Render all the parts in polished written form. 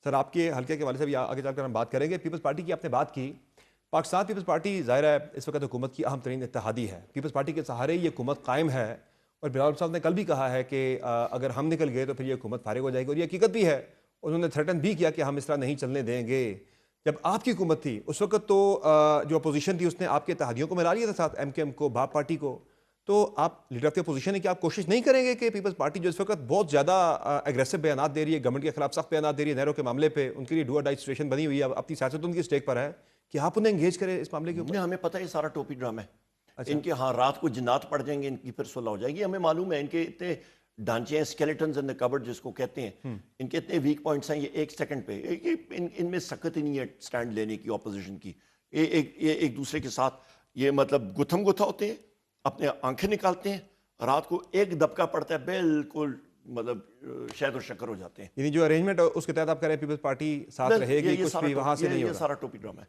سر آپ کے حلقے کے حوالے سے بھی آگے چل کر ہم بات کریں گے. پیپلز پارٹی کی آپ نے بات کی. پاکستان پیپلز پارٹی ظاہر ہے اس وقت حکومت کی اہم ترین اتحادی ہے. پیپلز پارٹی کے سہارے یہ حکومت قائم ہے, اور بلال صاحب نے کل بھی کہا ہے کہ اگر ہم نکل گئے تو پھر یہ حکومت فارغ ہو جائے گی, اور یہ حقیقت بھی ہے. انہوں نے تھریٹن بھی کیا کہ ہم اس طرح نہیں چلنے دیں گے. جب آپ کی حکومت تھی اس وقت تو جو اپوزیشن تھی اس نے آپ کے اتحادیوں کو ملا لیا تھا ساتھ, ایم کے ایم کو, بھاپ پارٹی کو. تو آپ لیڈر آف دی اپوزیشن ہے کہ آپ کوشش نہیں کریں گے کہ پیپلز پارٹی جو اس وقت بہت زیادہ ایگریسو بیانات دے رہی ہے, گورنمنٹ کے خلاف سخت بیانات دے رہی ہے نہروں کے معاملے پہ, ان کے لیے ڈو اور ڈائی سچویشن بنی ہوئی ہے, اپنی سیاست ان کی اسٹیک پر ہے, کہ آپ انہیں انگیج کریں اس معاملے کے اوپر؟ ہمیں پتہ ہے یہ سارا ٹوپی ڈرامہ ہے. ان کے ہاں رات کو جنات پڑ جائیں گے, ان کی پھر صلح ہو جائے گی. ہمیں معلوم ہے ان کے اتنے ڈھانچے ہیں, اسکیلیٹنز ان دی کبرڈ جس کو کہتے ہیں, ان کے اتنے ویک پوائنٹس ہیں. یہ ایک سیکنڈ پہ ان میں سخت ہی نہیں ہے سٹینڈ لینے کی اپوزیشن کی. ایک دوسرے کے ساتھ یہ مطلب گتھم گتھا ہوتے ہیں, اپنے آنکھیں نکالتے ہیں, رات کو ایک دبکا پڑتا ہے بالکل مطلب شہد و شکر ہو جاتے ہیں. یعنی جو ارینجمنٹ اس کے تحت آپ کہہ رہے ہیں پیپلز پارٹی ساتھ رہے گی, کچھ بھی وہاں سے نہیں ہوگا, یہ سارا ٹوپی ڈرامہ ہے.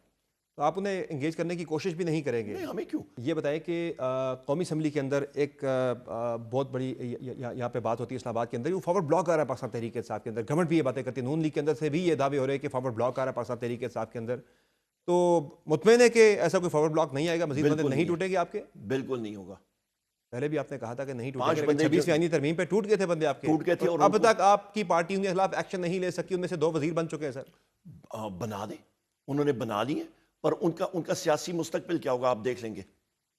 تو آپ انہیں انگیج کرنے کی کوشش بھی نہیں کریں گے؟ نہیں, ہمیں کیوں. یہ بتائیں کہ قومی اسمبلی کے اندر ایک بہت بڑی یہاں پہ بات ہوتی ہے اسلام آباد کے اندر, وہ فارورڈ بلاک آ رہا ہے پاکستان تحریک انصاف کے اندر. گورنمنٹ بھی یہ باتیں کرتی ہے, نون لیگ کے اندر سے بھی یہ دعوے ہو رہے ہیں کہ فارورڈ بلاک آ رہا ہے پاکستان تحریک انصاف کے اندر. تو مطمئن ہے کہ ایسا کوئی فارورڈ بلاک نہیں آئے گا, مزید بندے نہیں ٹوٹے گے آپ کے؟ بالکل نہیں ہوگا. پہلے بھی آپ نے کہا تھا کہ نہیں ٹوٹے گے, 26ویں آئینی ترمیم پہ ٹوٹ گئے تھے بندے آپ کے, ٹوٹ گئے تھے, اور اب تک آپ کی پارٹی ان کے خلاف ایکشن نہیں لے سکی. ان میں سے 2 وزیر بن چکے ہیں سر. بنا دیں, انہوں نے بنا لی ہیں, پر ان کا سیاسی مستقبل کیا ہوگا آپ دیکھ لیں گے.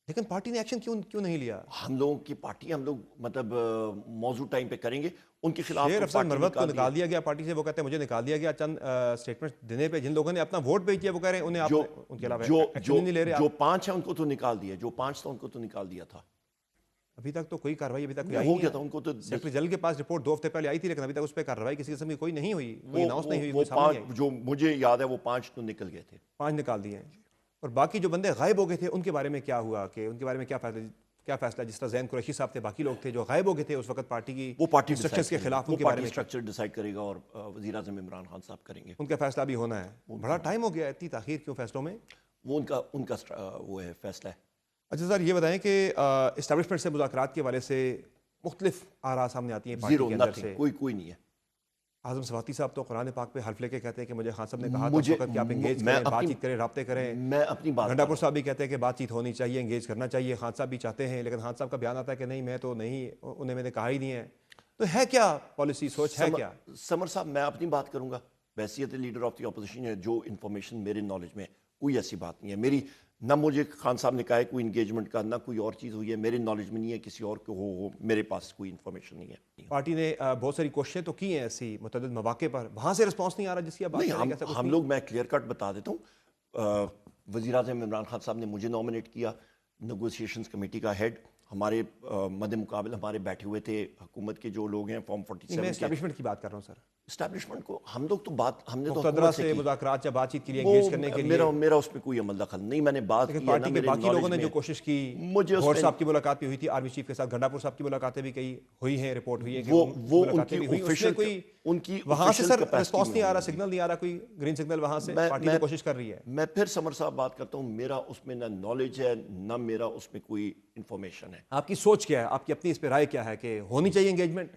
لیکن پارٹی نے ایکشن کیوں نہیں لیا؟ ہم لوگوں کی پارٹی, ہم لوگ مطلب موضوع ٹائم پہ کریں گے. ان کے خلاف شیر افضل مروت کو نکال دیا گیا پارٹی سے, وہ کہتے ہیں مجھے نکال دیا گیا چند سٹیٹمنٹ دینے پہ. جن لوگوں نے اپنا ووٹ بھیج دیا وہ کہہ رہے ہیں انہیں آپ ان کے علاوہ ایکشن نہیں لے رہے. جو 5 ہیں ان کو تو نکال دیا, جو 5 تھا ان کو تو نکال دیا تھا. ابھی تک تو کوئی کارروائی ابھی تک کوئی ہو گیا تھا. ان کو تو سیکرٹری جنرل کے پاس رپورٹ 2 ہفتے پہلے آئی تھی, لیکن ابھی تک اس پہ کارروائی کسی قسم کی کوئی نہیں ہوئی, کوئی اناؤنس نہیں ہوئی. وہ 5 جو مجھے یاد ہے وہ 5 تو نکل گئے تھے, 5 نکال دیے ہیں. اور باقی جو بندے غائب ہو گئے تھے ان کے بارے میں کیا ہوا, کہ ان کے بارے میں کیا فیصلہ؟ جس طرح زین قریشی صاحب تھے, باقی لوگ تھے جو غائب ہو گئے تھے اس وقت پارٹی کی, وہ پارٹی انسٹرکشنز کے خلاف, ان کے بارے میں اسٹرکچر ڈیسائیڈ کرے گا اور وزیر اعظم عمران خان صاحب کریں گے. ان کا فیصلہ بھی ہونا ہے. بڑا ٹائم ہو گیا, اتنی تاخیر کیوں فیصلوں میں؟ وہ ان کا وہ ہے فیصلہ ہے. اچھا سر, یہ بتائیں کہ اسٹیبلشمنٹ سے مذاکرات کے حوالے سے مختلف آراء سامنے آتی ہیں پارٹی کے اندر سے. کوئی نہیں ہے. اعظم سواتی صاحب تو قرآن پاک پہ حلف لے کے کہتے ہیں کہ مجھے خان صاحب نے کہا تھا اس وقت کہ آپ انگیج کریں, بات چیت کریں, رابطے کریں. میں اپنی بات, گھنٹا پور صاحب بھی کہتے ہیں کہ بات چیت ہونی چاہیے, انگیج کرنا چاہیے. خان صاحب بھی چاہتے ہیں, لیکن خان صاحب کا بیان آتا ہے کہ نہیں میں تو نہیں, انہیں میں نے کہا ہی نہیں ہے. تو ہے کیا پالیسی, سوچ ہے کیا؟ سمر صاحب میں اپنی بات کروں گا. بحیثیت لیڈر آف دی اپوزیشن ہے, جو انفارمیشن میرے نالج میں کوئی ایسی بات نہیں ہے میری, نہ مجھے خان صاحب نے کہا ہے کوئی انگیجمنٹ کا, نہ کوئی اور چیز ہوئی ہے میرے نالج میں نہیں ہے, کسی اور کو ہو, میرے پاس کوئی انفارمیشن نہیں ہے. پارٹی نے بہت ساری کوششیں تو کی ہیں ایسی متعدد مواقع پر, وہاں سے رسپانس نہیں آ رہا جس کی آپ بات کریں گے. ہم لوگ, میں کلیئر کٹ بتا دیتا ہوں, وزیر اعظم عمران خان صاحب نے مجھے نومینیٹ کیا نیگوسیشنز کمیٹی کا ہیڈ. ہمارے مد مقابل ہمارے بیٹھے ہوئے تھے حکومت کے جو لوگ ہیں فارم 47. میں اسٹیبلشمنٹ کی بات کر رہا ہوں سر. اسٹیبلشمنٹ کو ہم لوگ تو بات, ہم نے تو مقتدرہ سے مذاکرات یا بات چیت کے لیے انگیج کرنے کے لیے, میرا اس میں کوئی عمل دخل نہیں. میں نے بات کی, پارٹی کے باقی لوگوں نے جو کوشش کی, مجھے غور صاحب کی ملاقات بھی ہوئی تھی آرمی چیف کے ساتھ, گھنٹا پور صاحب کی ملاقاتیں بھی کئی ہوئی ہیں, رپورٹ ہوئی ہے کہ وہ ان کی وہاں سے سر رسپانس نہیں آ رہا, سگنل نہیں آ رہا, کوئی گرین سگنل وہاں سے پارٹی کی کوشش کر رہی ہے. میں پھر سمر صاحب بات کرتا ہوں, میرا اس میں نہ نالج ہے نہ میرا اس میں کوئی انفارمیشن ہے. آپ کی سوچ کیا ہے, آپ کی اپنی اس پہ رائے کیا ہے کہ ہونی چاہیے انگیجمنٹ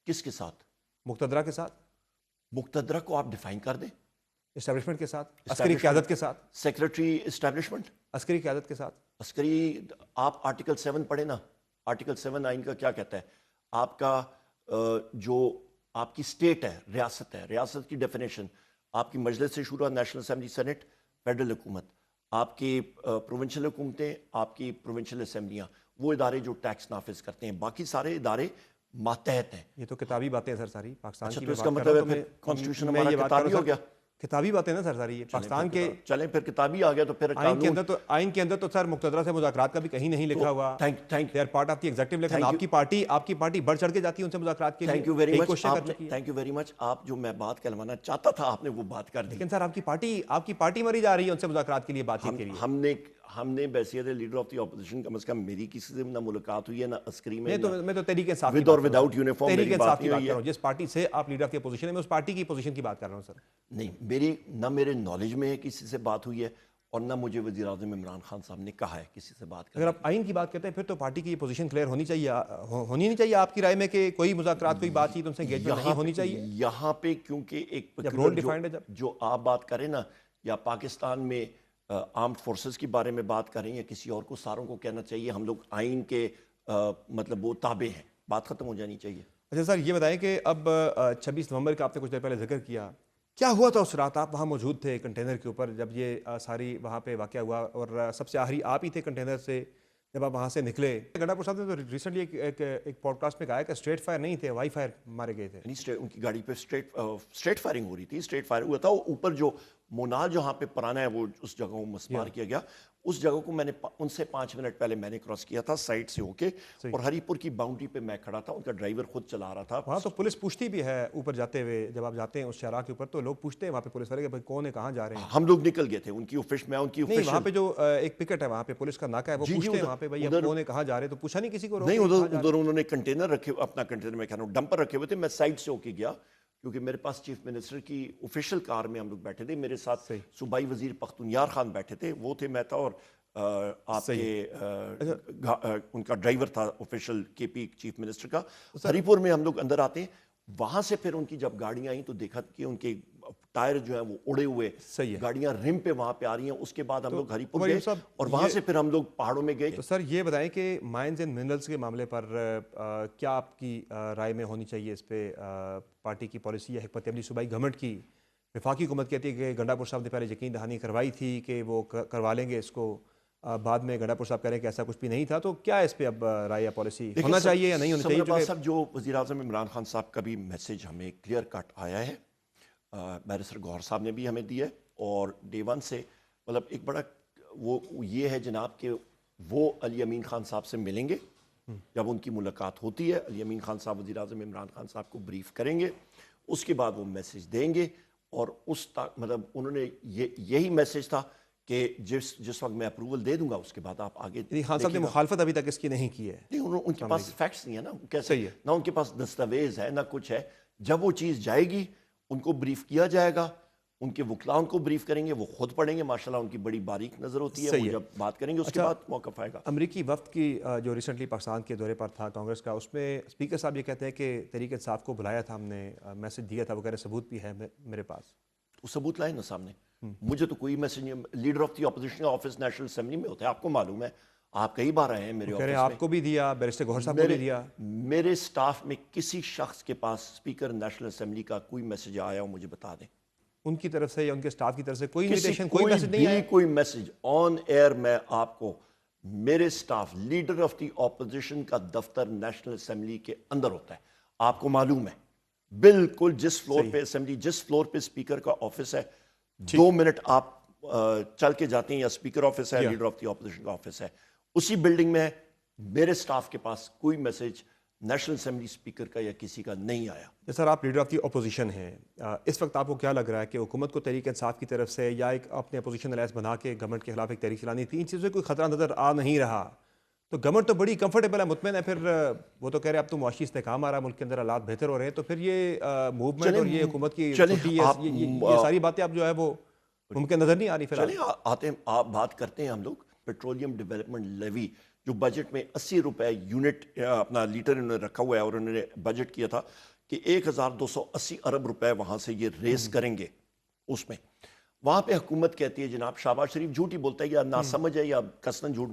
کس کے ساتھ؟ مقتدرہ کے ساتھ. مقتدرہ کو آپ ڈیفائن کر دیں. اسٹیبلشمنٹ کے ساتھ, عسکری قیادت کے ساتھ, سیکرٹری اسٹیبلشمنٹ, عسکری قیادت کے ساتھ. عسکری, آپ آرٹیکل 7 پڑھیں نا, آرٹیکل 7 آئین کا کیا کہتا ہے. آپ کا جو آپ کی اسٹیٹ ہے, ریاست ہے, ریاست کی ڈیفینیشن آپ کی مجلس شورا, نیشنل اسمبلی, سینٹ, فیڈرل حکومت, آپ کی پروونشل حکومتیں, آپ کی پروونشل اسمبلیاں, وہ ادارے جو ٹیکس نافذ کرتے ہیں. باقی سارے ادارے ماتحت ہیں. یہ تو کتابی باتیں ہیں سر ساری پاکستان کی. تو اس کا مطلب ہے کانسٹیٹیوشن ہمارا کتابی ہو گیا. کتابی باتیں نا سر ساری پاکستان کے. چلیں پھر کتابی آ گیا تو پھر آئین کے اندر تو سر مقتدرہ سے مذاکرات کا بھی کہیں نہیں لکھا ہوا. They are part of the executive, لیکن آپ کی پارٹی بڑھ چڑھ کے جاتی ہے ان سے مذاکرات کے لیے. Thank you very much. آپ جو میں بات کروانا چاہتا تھا آپ نے وہ بات کر دی. لیکن سر آپ کی پارٹی مری جا رہی ہے ان سے مذاکرات کے لیے, بات چیت کے لیے. ہم نے بحیثیت لیڈر آف دی اپوزیشن کم از کم میری کسی سے نہ ملاقات ہوئی ہے نہ عسکری میں تو تحریک انصاف ود اور وداؤٹ یونیفارم میری بات نہیں ہوئی ہے. جس پارٹی سے آپ لیڈر آف دی اپوزیشن ہے, میں اس پارٹی کی پوزیشن کی بات کر رہا ہوں سر. نہیں, میری نہ میرے نالج میں کسی سے بات ہوئی ہے, اور نہ مجھے وزیر اعظم عمران خان صاحب نے کہا ہے کسی سے بات اگر آپ آئین کی بات کرتے ہیں پھر تو پارٹی کی یہ پوزیشن کلیئر ہونی چاہیے، ہونی نہیں چاہیے آپ کی رائے میں کہ کوئی مذاکرات کوئی بات چیت ان سے انگیجمنٹ نہیں ہونی چاہیے؟ یہاں پہ کیونکہ ایک جب رول ڈیفائنڈ ہے، جو آپ بات کریں نا، یا پاکستان میں آرمڈ فورسز کے بارے میں بات کریں یا کسی اور کو، ساروں کو کہنا چاہیے ہم لوگ آئین کے مطلب وہ تابع ہیں، بات ختم ہو جانی چاہیے۔ اچھا سر یہ بتائیں کہ اب 26 نومبر کا آپ نے کچھ دیر پہلے ذکر کیا، کیا ہوا تھا اس رات؟ آپ وہاں موجود تھے کنٹینر کے اوپر جب یہ ساری وہاں پہ واقعہ ہوا، اور سب سے آخری آپ ہی تھے کنٹینر سے جب آپ وہاں سے نکلے؟ گنڈا پور صاحب نے تو ریسنٹلی ایک پوڈ کاسٹ میں کہا ہے کہ اسٹریٹ فائر نہیں تھے، وائی فائر مارے گئے تھے۔ ان کی گاڑی پہ اسٹریٹ فائرنگ ہو رہی تھی، اسٹریٹ فائر ہوا تھا، اوپر جو مونال جہاں پہ پرانا ہے وہ اس جگہ کو مسمار کیا گیا، اس جگہ کو میں نے ان سے 5 منٹ پہلے میں نے کراس کیا تھا سائڈ سے ہو کے، اور ہری پور کی باؤنڈری پہ میں کھڑا تھا، ان کا ڈرائیور خود چلا رہا تھا۔ وہاں تو پولیس پوچھتی بھی ہے اوپر جاتے ہوئے، جب آپ جاتے ہیں اس شہراہ کے اوپر تو لوگ پوچھتے ہیں وہاں پہ پولیس والے کہ بھائی کون ہے، کہاں جا رہے ہیں؟ ہم لوگ نکل گئے تھے، ان کی نہیں وہاں پہ جو ایک پکٹ ہے وہاں پہ پولیس کا ناکا ہے، وہ پوچھتے ہیں وہاں پہ بھائی آپ کون ہے، کہاں جا رہے ہیں؟ تو پوچھا نہیں کسی کو؟ نہیں، ادھر انہوں نے کنٹینر رکھے، اپنا کنٹینر میں کہہ رہا ہوں ڈمپر رکھے ہوئے تھے، میں سائڈ سے ہو کے گیا کیونکہ میرے پاس چیف منسٹر کی آفیشیل کار میں ہم لوگ بیٹھے تھے، میرے ساتھ صوبائی وزیر پختونیار خان بیٹھے تھے، وہ تھے، میں تھا، اور آپ کے ان کا ڈرائیور تھا آفیشیل کے پی چیف منسٹر کا۔ ہری پور میں ہم لوگ اندر آتے ہیں، وہاں سے پھر ان کی جب گاڑیاں آئیں تو دیکھا کہ ان کے ٹائر جو ہیں وہ اڑے ہوئے، گاڑیاں رم پہ وہاں پہ آ رہی ہیں۔ اس کے بعد ہم لوگ ہری پور گئے اور وہاں سے پھر ہم لوگ پہاڑوں میں گئے۔ تو سر یہ بتائیں کہ مائنز اینڈ منرلز کے معاملے پر کیا آپ کی رائے میں ہونی چاہیے اس پہ پارٹی کی پالیسی یا حکمت عملی صوبائی گورنمنٹ کی؟ وفاقی حکومت کہتی ہے کہ گنڈا پور صاحب نے پہلے یقین دہانی کروائی تھی کہ وہ کروا لیں گے اس کو، بعد میں گنڈا پور صاحب کہہ رہے ہیں کہ ایسا کچھ بھی نہیں تھا، تو کیا اس پہ اب رائے یا پالیسی ہونا چاہیے یا نہیں ہونی چاہیے؟ صاحب جو وزیر اعظم عمران خان صاحب کا بھی میسج ہمیں کلیئر کٹ آیا ہے، بیرسٹر گوہر صاحب نے بھی ہمیں دیا ہے، اور ڈے ون سے مطلب ایک بڑا وہ یہ ہے جناب کہ وہ علی امین خان صاحب سے ملیں گے، جب ان کی ملاقات ہوتی ہے علی امین خان صاحب وزیر اعظم عمران خان صاحب کو بریف کریں گے، اس کے بعد وہ میسج دیں گے، اور اس مطلب انہوں نے یہی میسج تھا کہ جس وقت میں اپروول دے دوں گا اس کے بعد آپ آگے۔ خان صاحب نے مخالفت ابھی تک اس کی نہیں کی ہے؟ نہیں، ان کے پاس فیکٹس نہیں ہے نا، کیسے نہ ان کے پاس دستاویز ہے نہ کچھ ہے۔ جب وہ چیز جائے گی ان کو بریف کیا جائے گا، ان کے وکلاء ان کو بریف کریں گے، وہ خود پڑھیں گے، ماشاءاللہ ان کی بڑی باریک نظر ہوتی ہے، وہ جب بات کریں گے اس کے بعد موقف آئے گا۔ امریکی وفد کی جو ریسنٹلی پاکستان کے دورے پر تھا کانگریس کا، اس میں اسپیکر صاحب یہ کہتے ہیں کہ تحریک انصاف کو بلایا تھا ہم نے، میسج دیا تھا، وہ کہہ رہے ثبوت بھی ہے میرے پاس۔ وہ ثبوت لائیں نا سامنے، مجھے تو کوئی میسج نہیں۔ لیڈر آف دی اپوزیشن کا آفس نیشنل اسمبلی میں ہوتا ہے، آپ کو معلوم ہے، آپ کئی بار آئے ہیں میرے آفس میں۔ آپ کو بھی دیا، بیرسٹر گوہر صاحب کو بھی دیا۔ میرے سٹاف میں کسی شخص کے پاس اسپیکر نیشنل اسمبلی کا کوئی میسج آیا ہو مجھے بتا دیں، ان کی طرف سے یا ان کے سٹاف کی طرف سے کوئی انویٹیشن، کوئی میسج نہیں آیا؟ کوئی میسج آن ایئر میں آپ کو، میرے staff leader of the opposition کا دفتر نیشنل اسمبلی کے اندر ہوتا ہے، آپ کو معلوم ہے بالکل جس فلور پہ اسمبلی، جس فلور پہ اسپیکر کا آفس ہے، 2 منٹ آپ چل کے جاتے ہیں، یا اسپیکر آفس ہے، لیڈر آف دی اپوزیشن کا آفس ہے، اسی بلڈنگ میں ہے۔ میرے سٹاف کے پاس کوئی میسج نیشنل اسمبلی اسپیکر کا یا کسی کا نہیں آیا۔ سر آپ لیڈر آف دی اپوزیشن ہیں، اس وقت آپ کو کیا لگ رہا ہے کہ حکومت کو تحریک انصاف کی طرف سے یا ایک اپنے اپوزیشن الائنس بنا کے گورنمنٹ کے خلاف ایک تحریک چلانی تھی، ان چیزوں سے کوئی خطرہ نظر آ نہیں رہا؟ تو گورنمنٹ تو بڑی کمفرٹیبل ہے، مطمئن ہے، پھر وہ تو کہہ رہے اب تو معاشی استحکام آ رہا ہے، ملک کے اندر حالات بہتر ہو رہے ہیں، تو پھر یہ موومنٹ اور یہ حکومت کی چھٹی، یہ ساری باتیں اب جو ہے وہ ممکن نظر نہیں آ رہی۔ چلیں آتے ہیں، آپ بات کرتے ہیں ہم لوگ پیٹرولیم ڈیولپمنٹ لیوی جو بجٹ میں 80 روپے یونٹ اپنا لیٹر انہوں نے رکھا ہوا ہے، اور انہوں نے بجٹ کیا تھا کہ 1280 ارب روپے وہاں سے یہ ریز کریں گے۔ اس میں وہاں پہ حکومت کہتی ہے جناب شہباز شریف جھوٹ ہی بولتا ہے یا ناسمجھ ہے یا قصداً جھوٹ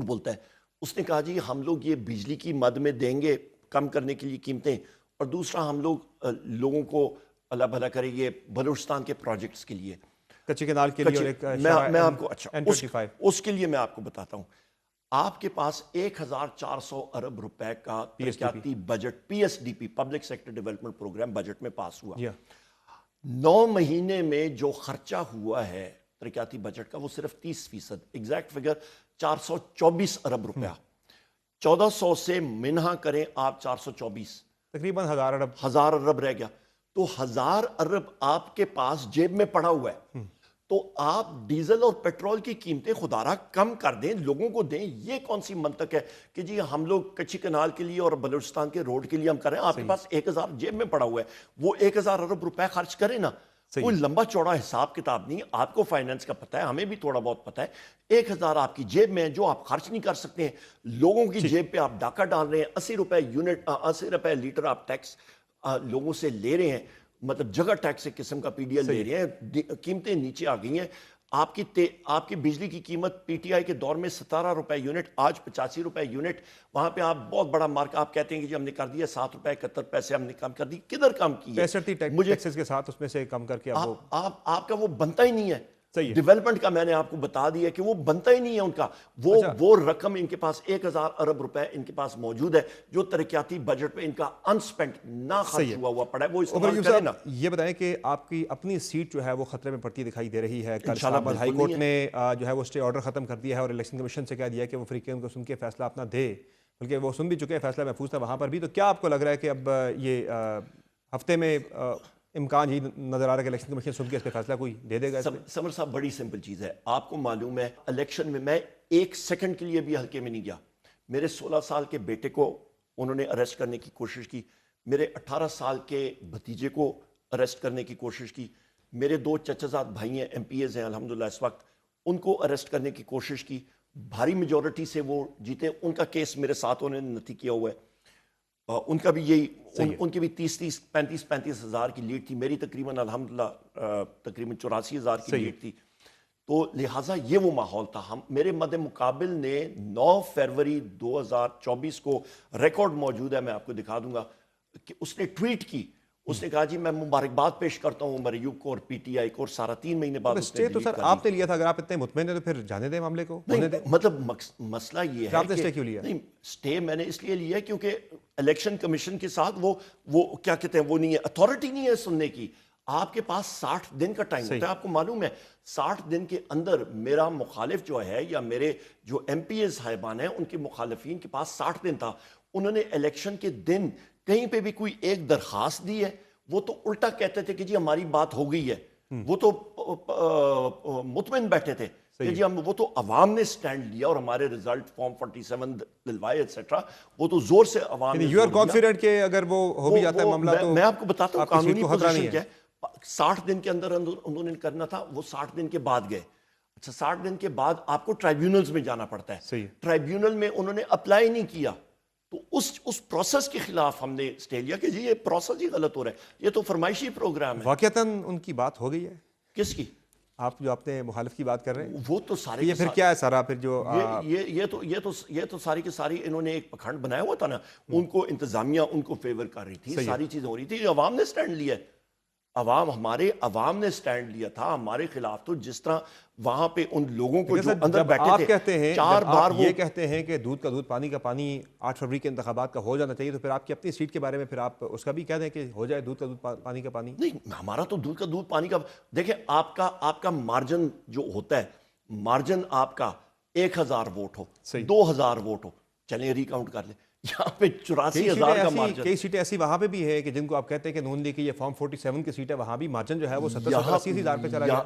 بولتا ہے، اس نے کہا جی ہم لوگ یہ بجلی کی مد میں دیں گے کم کرنے کے لیے قیمتیں، اور دوسرا ہم لوگ لوگوں کو اللہ بھلا کرے یہ بلوچستان کے پروجیکٹس کے لیے، کچے کنال کے لیے، اور ایک میں آپ کو اس کے لیے میں آپ کو بتاتا ہوں، آپ کے پاس 1400 ارب روپے کا ترقیاتی budget PSDP public sector development program budget میں پاس ہوا۔ 9 مہینے میں جو خرچہ ہوا ہے ترقیاتی بجٹ کا وہ صرف 30%، ایگزیکٹ فگر 424 ارب روپیہ، 1400 سے منہا کریں آپ 424، تقریباً 1000 ارب رہ گیا، تو 1000 ارب آپ کے پاس جیب میں پڑا ہوا ہے، تو آپ ڈیزل اور پیٹرول کی قیمتیں خدا را کم کر دیں، لوگوں کو دیں۔ یہ کون سی منطق ہے کہ جی ہم لوگ کچی کنال کے لیے اور بلوچستان کے روڈ کے لیے ہم کر رہے ہیں، آپ کے پاس 1000 جیب میں پڑا ہوا ہے، وہ 1000 ارب روپے خرچ کریں نا۔ کوئی لمبا چوڑا حساب کتاب نہیں. آپ کو فائنینس کا پتہ ہے, ہمیں بھی تھوڑا بہت پتہ ہے. 1000 آپ کی جیب میں جو آپ خرچ نہیں کر سکتے ہیں, لوگوں کی جیب پہ آپ ڈاکہ ڈال رہے ہیں. 80 روپے یونٹ, 80 روپے لیٹر آپ ٹیکس لوگوں سے لے رہے ہیں, مطلب جگہ ٹیکس ایک قسم کا پی ڈی ایل لے رہے ہیں. قیمتیں نیچے آ گئی ہیں. آپ کی بجلی کی قیمت پی ٹی آئی کے دور میں 17 روپے یونٹ, آج 85 روپے یونٹ. وہاں پہ آپ بہت بڑا مارک, آپ کہتے ہیں کہ جی ہم نے کر دیا 7 روپے 71 پیسے ہم نے کم کر دی. کدھر کم کی ہے؟ 65 ٹیکسز کے ساتھ اس میں سے کم کر کے آپ کا وہ بنتا ہی نہیں ہے. ڈیولپمنٹ کا میں نے آپ کو بتا دیا کہ وہ بنتا ہی نہیں ہے ان کا. وہ رقم ان کے پاس 1000 ارب روپے ان کے پاس موجود ہے جو ترقیاتی بجٹ پہ ان کا انسپینٹ نہ خرچ ہوا پڑا ہے, وہ استعمال کریں نا. یہ بتائیں کہ آپ کی اپنی سیٹ جو ہے وہ خطرے میں پڑتی دکھائی دے رہی ہے. کل اسلام آباد ہائی کورٹ نے جو ہے وہ اسٹے آرڈر ختم کر دیا ہے اور الیکشن کمیشن سے کہہ دیا کہ وہ فریقین کو سن کے فیصلہ اپنا دے, بلکہ وہ سن بھی چکے ہیں, فیصلہ محفوظ تھا وہاں پر بھی. تو کیا آپ کو لگ رہا ہے کہ اب یہ ہفتے میں امکان ہی نظر آ رہا ہے کہ الیکشن کمیشن سن کے اس پہ فیصلہ کوئی دے دے گا؟ سمر صاحب بڑی سمپل چیز ہے. آپ کو معلوم ہے الیکشن میں میں 1 سیکنڈ کے لیے بھی ہلکے میں نہیں گیا. میرے 16 سال کے بیٹے کو انہوں نے اریسٹ کرنے کی کوشش کی, میرے 18 سال کے بھتیجے کو اریسٹ کرنے کی کوشش کی, میرے 2 چچا زاد بھائی ہیں, ایم پی ایز ہیں الحمدللہ اس وقت, ان کو اریسٹ کرنے کی کوشش کی. بھاری میجورٹی سے وہ جیتے. ان کا کیس میرے ساتھ انہوں نے نتی کیا ہوا ہے. ان کا بھی یہی, ان کی بھی 35 ہزار کی لیڈ تھی. میری تقریباً الحمدللہ تقریباً 84 ہزار کی لیڈ تھی. تو لہٰذا یہ وہ ماحول تھا. میرے مد مقابل نے 9 فروری 2024 کو ریکارڈ موجود ہے, میں آپ کو دکھا دوں گا, کہ اس نے ٹویٹ کی. اس نے کہا جی میں مبارکباد پیش کرتا ہوں عمر ایوب کو اور پی ٹی آئی کو, اور سارا 3 مہینے بعد اسٹے تو سر آپ نے لیا تھا. اگر آپ اتنے مطمئن ہیں تو پھر جانے دیں معاملے کو. مطلب مسئلہ یہ ہے آپ نے اسٹے کیوں لیا؟ نہیں, اسٹے میں نے اس لیے لیا کیونکہ الیکشن کمیشن کے ساتھ وہ کیا کہتے ہیں, وہ نہیں ہے, اتھارٹی نہیں ہے سننے کی. آپ کے پاس 60 دن کا ٹائم ہوتا ہے. آپ کو معلوم ہے 60 دن کے اندر میرا مخالف جو ہے یا میرے جو ایم پی ایز صاحبان ہیں ان کے مخالفین کے پاس 60 دن تھا. انہوں نے الیکشن کے دن کہیں پہ بھی کوئی ایک درخواست دی ہے, وہ تو الٹا کہتے تھے کہ جی ہماری بات ہو گئی ہے. وہ تو مطمئن بیٹھے تھے کہ جی وہ تو عوام نے سٹینڈ لیا اور ہمارے ریزلٹ فارم 47 دلوائے ایٹسیٹرا, وہ تو زور سے عوام نے. یو آر کانفیڈنٹ کہ اگر وہ ہو بھی جاتا ہے معاملہ تو میں آپ کو بتاتا ہوں قانونی پوزیشن کیا ہے. 60 دن کے اندر انہوں نے کرنا تھا, وہ 60 دن کے بعد گئے. اچھا 60 دن کے بعد آپ کو ٹرائیبیونلز میں جانا پڑتا ہے. ٹرائیبیونل میں انہوں نے اپلائی نہیں کیا, تو اس پروسیس کے خلاف ہم نے اسٹے لیا کہ جی یہ پروسیس ہی غلط ہو رہا ہے, یہ تو فرمائشی پروگرام ہے. واقعتاً ان کی بات ہو گئی ہے. کس کی؟ آپ جو اپنے مخالف کی بات کر رہے ہیں وہ تو سارے, یہ پھر کیا ہے سارا, پھر جو یہ تو ساری کی ساری انہوں نے ایک پکھنڈ بنایا ہوا تھا نا. ان کو انتظامیہ ان کو فیور کر رہی تھی, ساری چیزیں ہو رہی تھی. عوام نے سٹینڈ لیا ہے, عوام نے سٹینڈ لیا تھا ہمارے خلاف. تو جس طرح وہاں پہ ان لوگوں کو جو اندر بیٹھے آپ تھے, کہتے ہیں 4 بار یہ کہتے ہیں کہ دودھ کا دودھ پانی کا پانی 8 فروری کے انتخابات کا ہو جانا چاہیے, تو پھر آپ کی اپنی سیٹ کے بارے میں پھر آپ اس کا بھی کہہ دیں کہ ہو جائے دودھ کا دودھ پانی کا پانی. نہیں, ہمارا تو دودھ کا دودھ پانی کا. دیکھیں آپ کا مارجن جو ہوتا ہے, مارجن آپ کا 1000 ووٹ ہو, 2000 ووٹ ہو, چلیں ریکاؤنٹ کر لیں, یہاں پہ 84,000 کا مارجن. کئی سیٹیں ایسی وہاں پہ بھی ہے کہ جن کو آپ کہتے ہیں کہ نون لیگ کی یہ فارم 47 کی سیٹ ہے, وہاں بھی مارجن جو ہے وہ 70,000 پہ چلا گیا.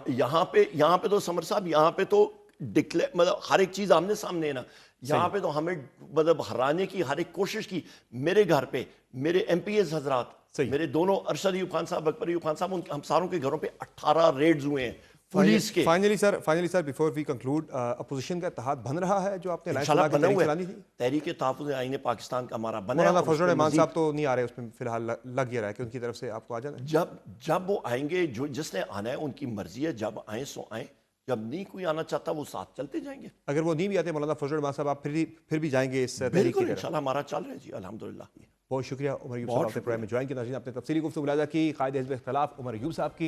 یہاں پہ تو سمر صاحب, یہاں پہ تو مطلب ہر ایک چیز آمنے سامنے ہے نا. یہاں پہ تو ہمیں مطلب ہرانے کی ہر ایک کوشش کی. میرے گھر پہ میرے ایم پی ایز حضرات, میرے دونوں ارشد ایوب خان صاحب, اکبر ایوب خان صاحب, ہم ساروں کے گھروں پہ 18 ریڈز ہوئے ہیں پولیس کے. Finally sir before we conclude, opposition کا اتحاد بن رہا ہے جو آپ نے چلانی تھی. تحریک تحفظ آئین پاکستان کا ہمارا بنا ہے. مولانا فضل الرحمان صاحب تو نہیں آ رہے, اس میں فی الحال لگ یہ رہا ہے کہ ان کی طرف سے آپ کو آ جانا. جب وہ آئیں گے, جس نے آنا ہے ان کی مرضی ہے, جب آئیں سو آئیں, جب نہیں کوئی آنا چاہتا وہ ساتھ چلتے جائیں گے. اگر وہ نہیں بھی آتے مولانا فضل الرحمان صاحب, آپ پھر بھی جائیں گے اس تحریک کی طرف؟ انشاءاللہ ہمارا چل رہا ہے جی الحمدللہ. بہت شکریہ عمر ایوب صاحب, آپ نے پروگرام میں جوائن کیا. ناظرین آپ نے تفصیلی گفتگو ملاحظہ کی قائد حزب اختلاف عمر ایوب صاحب کی.